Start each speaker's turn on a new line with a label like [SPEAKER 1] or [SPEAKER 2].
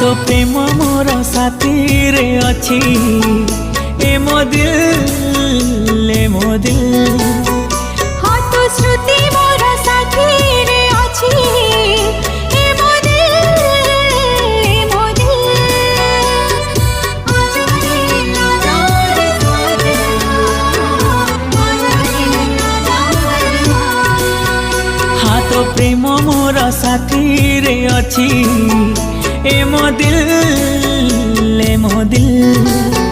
[SPEAKER 1] तो प्रेम मोर साथी रे अच्छी ए मो दिल ए मो दिल।
[SPEAKER 2] हाँ तो श्रुति मोर साथी रे अच्छी ए मो दिल ए मो दिल।
[SPEAKER 1] हाँ तो प्रेम मोर साथी रे अच्छी ए मो दिल ए मो दिल।